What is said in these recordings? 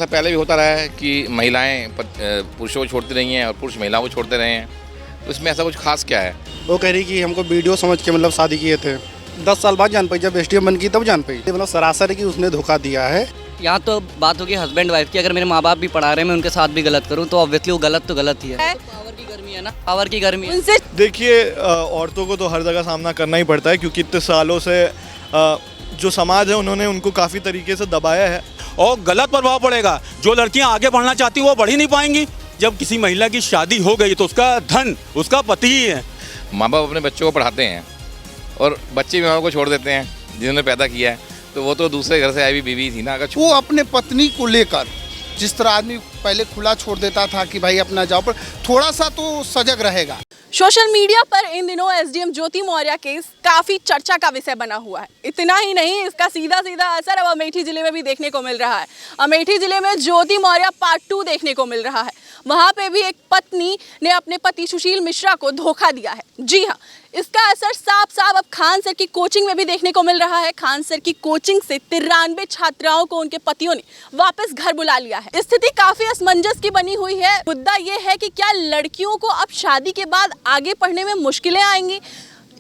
ऐसा पहले भी होता रहा है कि महिलाएं पुरुषों को छोड़ती रही हैं और पुरुष महिलाओं को छोड़ते रहे हैं, तो इसमें ऐसा कुछ खास क्या है? वो कह रही कि हमको वीडियो समझ के मतलब शादी किए थे। 10 साल बाद जान पाई, जब एसडीएम बन गई तब जान पाई। मतलब सरासर है कि उसने धोखा दिया है। यहाँ तो बात होगी हस्बैंड वाइफ की। अगर मेरे माँ बाप भी पढ़ा रहे हैं, मैं उनके साथ भी गलत करूँ तो ऑब्वियसली वो गलत तो गलत ही है। पावर की गर्मी है ना, पावर की गर्मी है। उनसे देखिए, औरतों को तो हर जगह सामना करना ही पड़ता है, क्योंकि इतने सालों से जो समाज है उन्होंने उनको काफ़ी तरीके से दबाया है और गलत प्रभाव पड़ेगा। जो लड़कियां आगे बढ़ना चाहती वो बढ़ ही नहीं पाएंगी। जब किसी महिला की शादी हो गई तो उसका धन उसका पति ही है। माँ बाप अपने बच्चों को पढ़ाते हैं और बच्चे भी माँ बाप को छोड़ देते हैं जिन्होंने पैदा किया है, तो वो तो दूसरे घर से आई हुई बीवी थी ना। अगर वो अपने पत्नी को लेकर, जिस तरह आदमी पहले खुला छोड़ देता था कि भाई अपना जाओ, पर थोड़ा सा तो सजग रहेगा। सोशल मीडिया पर इन दिनों एसडीएम ज्योति मौर्य केस काफी चर्चा का विषय बना हुआ है। इतना ही नहीं, इसका सीधा सीधा असर अब अमेठी जिले में भी देखने को मिल रहा है। अमेठी जिले में ज्योति मौर्य पार्ट 2 देखने को मिल रहा है। वहां पे भी एक पत्नी ने अपने पति सुशील मिश्रा को धोखा दिया है। जी हाँ, इसका असर साफ साफ अब खान सर की कोचिंग में भी देखने को मिल रहा है। खान सर की कोचिंग से 93 छात्राओं को उनके पतियों ने वापस घर बुला लिया है। स्थिति काफी असमंजस की बनी हुई है। मुद्दा ये है कि क्या लड़कियों को अब शादी के बाद आगे पढ़ने में मुश्किलें आएंगी?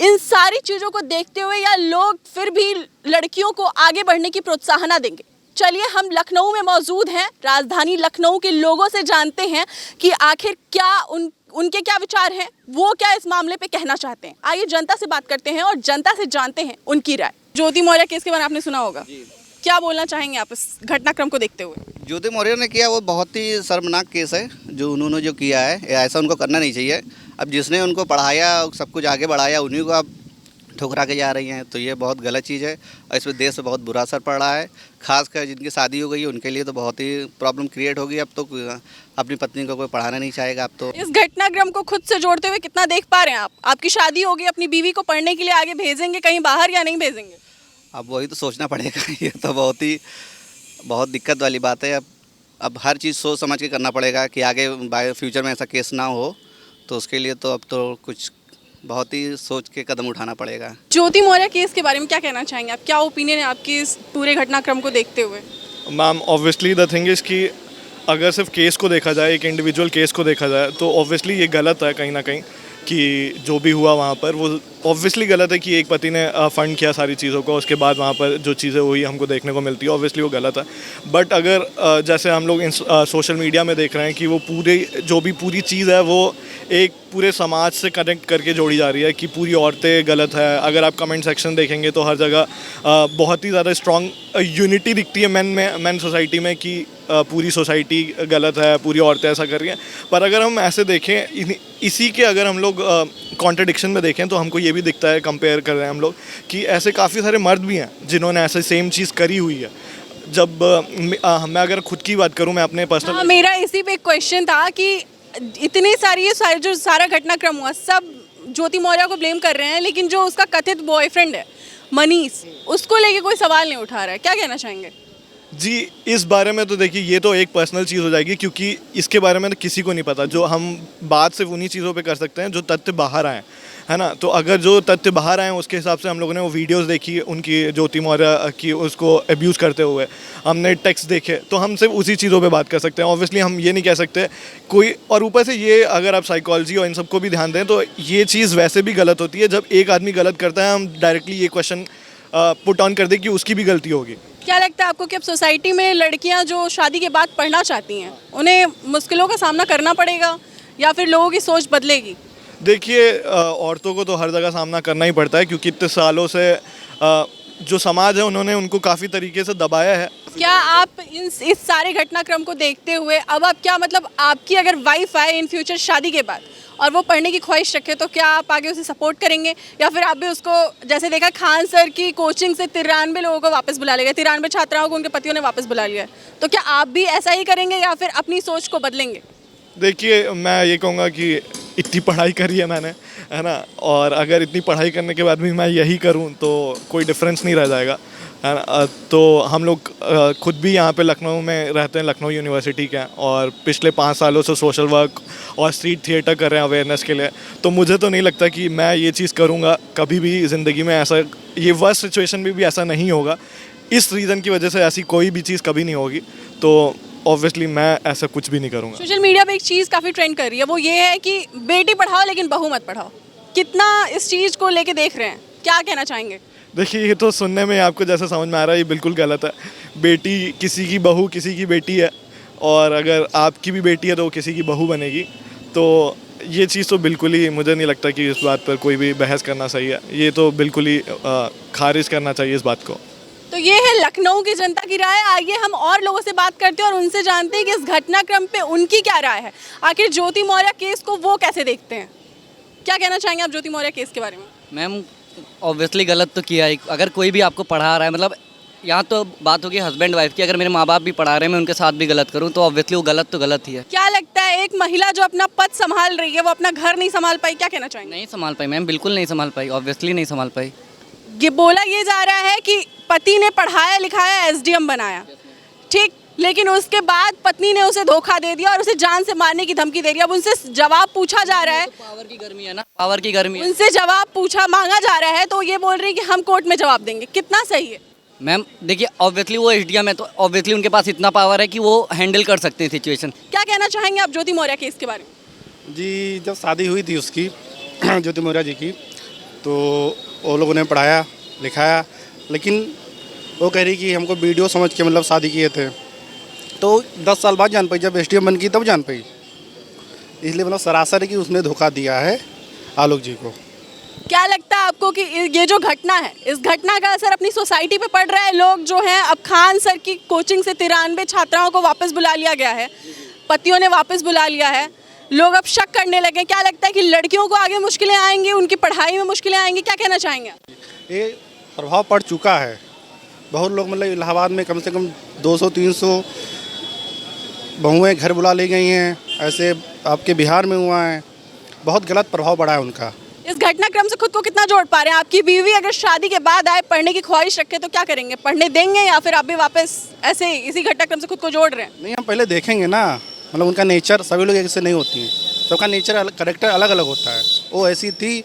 इन सारी चीजों को देखते हुए या लोग फिर भी लड़कियों को आगे बढ़ने की प्रोत्साहन देंगे? चलिए, हम लखनऊ में मौजूद हैं। राजधानी लखनऊ के लोगों से जानते हैं कि आखिर क्या उनके क्या विचार हैं, वो क्या इस मामले पे कहना चाहते हैं। आइए जनता से बात करते हैं और जनता से जानते हैं उनकी राय। ज्योति मौर्य केस के बारे में आपने सुना होगा, क्या बोलना चाहेंगे आप इस घटनाक्रम को देखते हुए? ज्योति मौर्य ने किया वो बहुत ही शर्मनाक केस है। जो उन्होंने जो किया है, ऐसा उनको करना नहीं चाहिए। अब जिसने उनको पढ़ाया, सब कुछ आगे बढ़ाया, उन्हीं को आप ठुकरा के जा रही हैं, तो ये बहुत गलत चीज़ है और इसमें देश पे बहुत बुरा असर पड़ रहा है। खासकर जिनकी शादी हो गई है उनके लिए तो बहुत ही प्रॉब्लम क्रिएट होगी। अब तो अपनी पत्नी को कोई पढ़ाना नहीं चाहेगा। अब तो इस घटनाक्रम को खुद से जोड़ते हुए कितना देख पा रहे हैं आप? आपकी शादी होगी, अपनी बीवी को पढ़ने के लिए आगे भेजेंगे कहीं बाहर या नहीं भेजेंगे? अब वही तो सोचना पड़ेगा। ये तो बहुत दिक्कत वाली बात है। अब हर चीज़ सोच समझ के करना पड़ेगा कि आगे फ्यूचर में ऐसा केस ना हो, तो उसके लिए तो अब तो कुछ बहुत ही सोच के कदम उठाना पड़ेगा। ज्योति मौर्य केस के बारे में क्या कहना चाहेंगे आप? क्या ओपिनियन है आपकी इस पूरे घटनाक्रम को देखते हुए? Ma'am, obviously the thing is कि अगर सिर्फ केस को देखा जाए, एक इंडिविजुअल केस को देखा जाए, तो ऑब्वियसली ये गलत है कहीं ना कहीं कि जो भी हुआ वहाँ पर वो ऑब्वियसली गलत है कि एक पति ने फंड किया सारी चीज़ों को, उसके बाद वहाँ पर जो चीज़ें हुई हमको देखने को मिलती है, ऑब्वियसली वो गलत है। बट अगर जैसे हम लोग सोशल मीडिया में देख रहे हैं कि वो पूरी चीज़ है वो एक पूरे समाज से कनेक्ट करके जोड़ी जा रही है कि पूरी औरतें गलत है। अगर आप कमेंट सेक्शन देखेंगे तो हर जगह बहुत ही ज़्यादा स्ट्रॉन्ग यूनिटी दिखती है मैन सोसाइटी में कि पूरी सोसाइटी गलत है, पूरी औरतें ऐसा कर रही हैं। पर अगर हम ऐसे देखें, इसी के अगर हम लोग कॉन्ट्रडिक्शन में देखें तो हमको ये भी दिखता है, कंपेयर कर रहे हैं हम लोग, कि ऐसे काफ़ी सारे मर्द भी हैं जिन्होंने ऐसे सेम चीज़ करी हुई है। जब मैं अगर खुद की बात करूं, मैं अपने पर्सनल मेरा इसी पे एक क्वेश्चन था कि इतनी सारी जो सारा घटनाक्रम हुआ, सब ज्योति मौर्य को ब्लेम कर रहे हैं, लेकिन जो उसका कथित बॉयफ्रेंड है मनीष, उसको लेके कोई सवाल नहीं उठा रहा है। क्या कहना चाहेंगे? जी, इस बारे में तो देखिए ये तो एक पर्सनल चीज़ हो जाएगी, क्योंकि इसके बारे में तो किसी को नहीं पता। जो हम बात सिर्फ उन्हीं चीज़ों पे कर सकते हैं जो तथ्य बाहर आए, है ना। तो अगर जो तथ्य बाहर आए उसके हिसाब से हम लोगों ने वो वीडियोस देखी उनकी, ज्योति मौर्य की, उसको अब्यूज़ करते हुए हमने टेक्स्ट देखे, तो हम सिर्फ उसी चीज़ों पे बात कर सकते हैं। ऑब्वियसली हम ये नहीं कह सकते कोई, और ऊपर से ये अगर आप साइकोलॉजी और इन सबको भी ध्यान दें तो ये चीज़ वैसे भी गलत होती है। जब एक आदमी गलत करता है, हम डायरेक्टली ये क्वेश्चन पुट ऑन कर दें कि उसकी भी गलती होगी। क्या लगता है आपको कि अब सोसाइटी में लड़कियां जो शादी के बाद पढ़ना चाहती हैं, उन्हें मुश्किलों का सामना करना पड़ेगा या फिर लोगों की सोच बदलेगी? देखिए, औरतों को तो हर जगह सामना करना ही पड़ता है, क्योंकि इतने सालों से जो समाज है उन्होंने उनको काफ़ी तरीके से दबाया है। क्या आप इस सारे घटनाक्रम को देखते हुए अब आप क्या, मतलब आपकी अगर वाइफ आए इन फ्यूचर शादी के बाद और वो पढ़ने की ख्वाहिश रखे, तो क्या आप आगे उसे सपोर्ट करेंगे या फिर आप भी उसको, जैसे देखा खान सर की कोचिंग से 93 लोगों को वापस बुला लिया, 93 छात्राओं को उनके पतियों ने वापस बुला लिया, तो क्या आप भी ऐसा ही करेंगे या फिर अपनी सोच को बदलेंगे? देखिए, मैं ये कहूँगा कि इतनी पढ़ाई करी है मैंने, है ना, और अगर इतनी पढ़ाई करने के बाद भी मैं यही करूँ तो कोई डिफरेंस नहीं रह जाएगा, है ना। तो हम लोग खुद भी यहाँ पे लखनऊ में रहते हैं, लखनऊ यूनिवर्सिटी के, और पिछले 5 सालों से सोशल वर्क और स्ट्रीट थिएटर कर रहे हैं अवेयरनेस के लिए। तो मुझे तो नहीं लगता कि मैं ये चीज़ करूँगा कभी भी ज़िंदगी में। ऐसा ये वर्स्ट सिचुएशन में भी ऐसा नहीं होगा, इस रीज़न की वजह से ऐसी कोई भी चीज़ कभी नहीं होगी। तो ऑब्वियसली मैं ऐसा कुछ भी नहीं करूँगा। सोशल मीडिया पे एक चीज़ काफ़ी ट्रेंड कर रही है, वो ये है कि बेटी पढ़ाओ लेकिन बहू मत पढ़ाओ। कितना इस चीज़ को लेके देख रहे हैं, क्या कहना चाहेंगे? देखिए ये तो सुनने में आपको जैसा समझ में आ रहा है ये बिल्कुल गलत है। बेटी किसी की बहू किसी की बेटी है, और अगर आपकी भी बेटी है तो वो किसी की बहू बनेगी। तो ये चीज़ तो बिल्कुल ही मुझे नहीं लगता कि इस बात पर कोई भी बहस करना सही है। ये तो बिल्कुल ही खारिज करना चाहिए इस बात को। तो ये है लखनऊ की जनता की राय। आइए हम और लोगों से बात करते हैं और उनसे जानते हैं कि इस घटनाक्रम पे उनकी क्या राय है। आखिर ज्योति मौर्य केस को वो कैसे देखते हैं? क्या कहना चाहेंगे आप ज्योति मौर्य केस के बारे में? मैम ऑब्वियसली गलत तो किया है। अगर कोई भी आपको पढ़ा रहा है, मतलब यहाँ तो बात होगी हस्बैंड वाइफ की, अगर मेरे माँ बाप भी पढ़ा रहे हैं मैं उनके साथ भी गलत करूँ तो ऑब्वियसली वो गलत तो गलत ही है। क्या लगता है एक महिला जो अपना पद संभाल रही है वो अपना घर नहीं संभाल पाई, क्या कहना चाहेंगे? नहीं संभाल पाई मैम, बिल्कुल नहीं संभाल पाई, ऑब्वियसली नहीं संभाल पाई। ये बोला ये जा रहा है कि पति ने पढ़ाया लिखाया एसडीएम बनाया, ठीक, लेकिन उसके बाद पत्नी ने उसे धोखा दे दिया और उसे जान से मारने की धमकी दे रही है। अब उनसे जवाब पूछा जा रहा है, पावर की गर्मी है ना, पावर की गर्मी है। उनसे जवाब मांगा जा रहा है तो ये बोल रही है कि हम कोर्ट में जवाब देंगे। कितना सही है? मैम देखिए ऑब्वियसली वो एसडीएम है तो ऑब्वियसली उनके पास इतना पावर है कि वो हैंडल कर सकते हैं सिचुएशन। क्या कहना चाहेंगे आप ज्योति मौर्य केस के बारे में? जी, जब शादी हुई थी उसकी ज्योति मौर्य जी की, तो वो लोगों ने पढ़ाया लिखाया, लेकिन वो कह रही कि हमको वीडियो समझ के मतलब शादी किए थे। तो 10 साल बाद जान पाई, जब एसडीएम बन गई तब जान पाई। इसलिए मतलब सरासर कि उसने धोखा दिया है आलोक जी को। क्या लगता है आपको कि ये जो घटना है, इस घटना का असर अपनी सोसाइटी पे पड़ रहा है? लोग जो हैं, अब खान सर की कोचिंग से 93 छात्राओं को वापस बुला लिया गया है, पतियों ने वापस बुला लिया है, लोग अब शक करने लगे। क्या लगता है कि लड़कियों को आगे मुश्किलें आएंगी, उनकी पढ़ाई में मुश्किलें आएंगी? क्या कहना चाहेंगे आप? ये प्रभाव पड़ चुका है। बहुत लोग मतलब इलाहाबाद में कम से कम 200-300 बहुएँ घर बुला ली गई हैं, ऐसे आपके बिहार में हुआ है। बहुत गलत प्रभाव पड़ा है उनका। इस घटनाक्रम से खुद को कितना जोड़ पा रहे हैं? आपकी बीवी अगर शादी के बाद आए, पढ़ने की ख्वाहिश रखे तो क्या करेंगे? पढ़ने देंगे या फिर आप भी वापस ऐसे इसी घटनाक्रम से खुद को जोड़ रहे हैं? नहीं, हम पहले देखेंगे ना, मतलब उनका नेचर, सभी लोग एक से नहीं होती हैं, सबका नेचर करेक्टर अलग अलग होता है। वो ऐसी थी,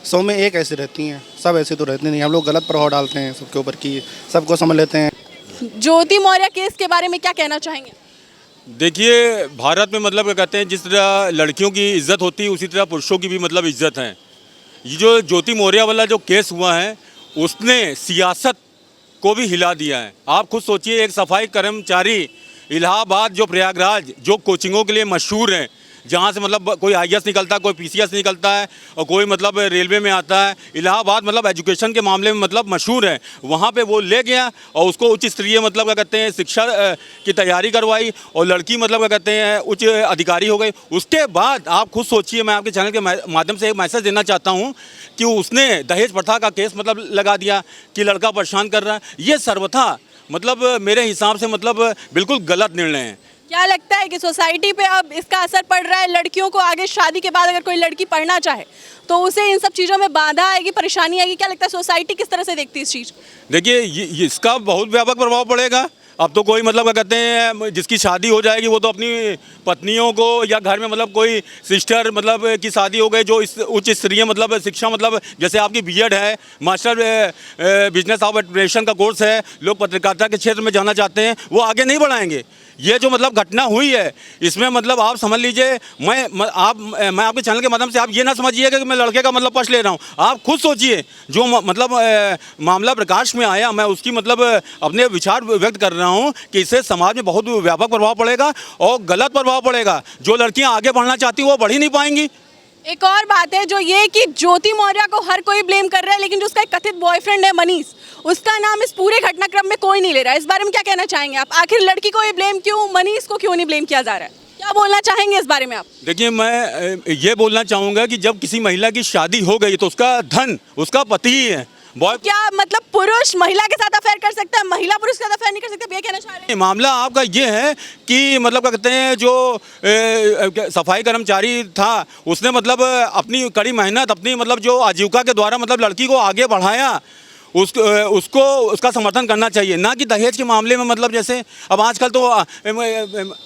100 में 1 ऐसी रहती हैं, सब ऐसे तो रहते नहीं। हम लोग गलत प्रभाव डालते हैं सबके ऊपर कि सबको समझ लेते हैं। ज्योति मौर्य केस के बारे में क्या कहना चाहेंगे? देखिए भारत में मतलब क्या कहते हैं, जिस तरह लड़कियों की इज्जत होती है उसी तरह पुरुषों की भी मतलब इज्जत है। ये जो ज्योति मौर्य वाला जो केस हुआ है उसने सियासत को भी हिला दिया है। आप खुद सोचिए, एक सफाई कर्मचारी इलाहाबाद जो प्रयागराज जो कोचिंगों के लिए मशहूर है, जहाँ से मतलब कोई आईएएस निकलता है, कोई पीसीएस निकलता है और कोई मतलब रेलवे में आता है। इलाहाबाद मतलब एजुकेशन के मामले में मतलब मशहूर है। वहाँ पे वो ले गया और उसको उच्च स्तरीय मतलब क्या कहते हैं शिक्षा की तैयारी करवाई और लड़की मतलब क्या कहते हैं उच्च अधिकारी हो गई। उसके बाद आप खुद सोचिए, मैं आपके चैनल के माध्यम से एक मैसेज देना चाहता हूँ कि उसने दहेज प्रथा का केस मतलब लगा दिया कि लड़का परेशान कर रहा है। ये सर्वथा मतलब मेरे हिसाब से मतलब बिल्कुल गलत निर्णय है। क्या लगता है कि सोसाइटी पे अब इसका असर पड़ रहा है? लड़कियों को आगे शादी के बाद अगर कोई लड़की पढ़ना चाहे तो उसे इन सब चीज़ों में बाधा आएगी, परेशानी आएगी? क्या लगता है सोसाइटी किस तरह से देखती है इस चीज़ को? देखिए इसका बहुत व्यापक प्रभाव पड़ेगा। अब तो कोई मतलब क्या कहते हैं जिसकी शादी हो जाएगी वो तो अपनी पत्नियों को या घर में मतलब कोई सिस्टर मतलब की शादी हो गई जो इस उच्च स्तरीय मतलब शिक्षा मतलब जैसे आपकी बीएड है, मास्टर बिजनेस ऑफ एडमिनिस्ट्रेशन का कोर्स है, लोग पत्रकारिता के क्षेत्र में जाना चाहते हैं, वो आगे नहीं बढ़ाएंगे। ये जो मतलब घटना हुई है इसमें मतलब आप समझ लीजिए, मैं आपके चैनल के माध्यम से आप ये ना समझिए कि मैं लड़के का मतलब पक्ष ले रहा हूँ। आप खुद सोचिए, जो मतलब मामला प्रकाश में आया, मैं उसकी मतलब अपने विचार व्यक्त कर रहा हूँ कि इससे समाज में बहुत व्यापक प्रभाव पड़ेगा और गलत प्रभाव पड़ेगा। जो लड़कियाँ आगे बढ़ना चाहती हैं वो बढ़ ही नहीं पाएंगी। एक और बात है जो ये कि ज्योति मौर्य को हर कोई ब्लेम कर रहा है, लेकिन जो उसका एक कथित बॉयफ्रेंड है मनीष, उसका नाम इस पूरे घटनाक्रम में कोई नहीं ले रहा है। इस बारे में क्या कहना चाहेंगे आप? आखिर लड़की को ये ब्लेम क्यों, मनीष को क्यों नहीं ब्लेम किया जा रहा है? क्या बोलना चाहेंगे इस बारे में आप? देखिए मैं ये बोलना चाहूँगा कि जब किसी महिला की शादी हो गई तो उसका धन उसका पति ही है। क्या मतलब पुरुष महिला के साथ अफेयर कर सकता है, महिला पुरुष के साथ अफेयर नहीं कर सकती? ये कहना चाह रहे हैं? मामला आपका ये है कि मतलब क्या कहते हैं जो सफाई कर्मचारी था उसने मतलब अपनी कड़ी मेहनत अपनी मतलब जो आजीविका के द्वारा मतलब लड़की को आगे बढ़ाया, उसको उसका समर्थन करना चाहिए, ना कि दहेज के मामले में मतलब जैसे अब आजकल तो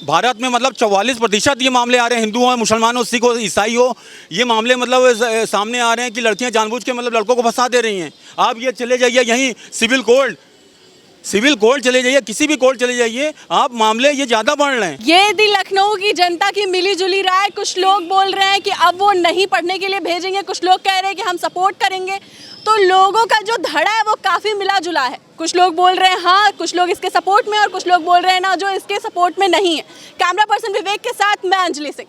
भारत में मतलब 44% ये मामले आ रहे हैं, हिंदू हो, मुसलमान हो, सिख हो, ईसाई हो, ये मामले मतलब सामने आ रहे हैं कि लड़कियां जानबूझ के मतलब लड़कों को फंसा दे रही हैं। आप ये चले जाइए यहीं सिविल कोर्ट चले जाइए, किसी भी कोर्ट चले जाइए, आप मामले ये ज़्यादा बढ़ रहे हैं। ये थी लखनऊ की जनता की मिली जुली राय। कुछ लोग बोल रहे हैं कि अब वो नहीं पढ़ने के लिए भेजेंगे, कुछ लोग कह रहे हैं कि हम सपोर्ट करेंगे। तो लोगों का जो धड़ा है वो काफ़ी मिला जुला है। कुछ लोग बोल रहे हैं हाँ, कुछ लोग इसके सपोर्ट में, और कुछ लोग बोल रहे हैं ना, जो इसके सपोर्ट में नहीं है। कैमरा पर्सन विवेक के साथ मैं अंजलि सिंह।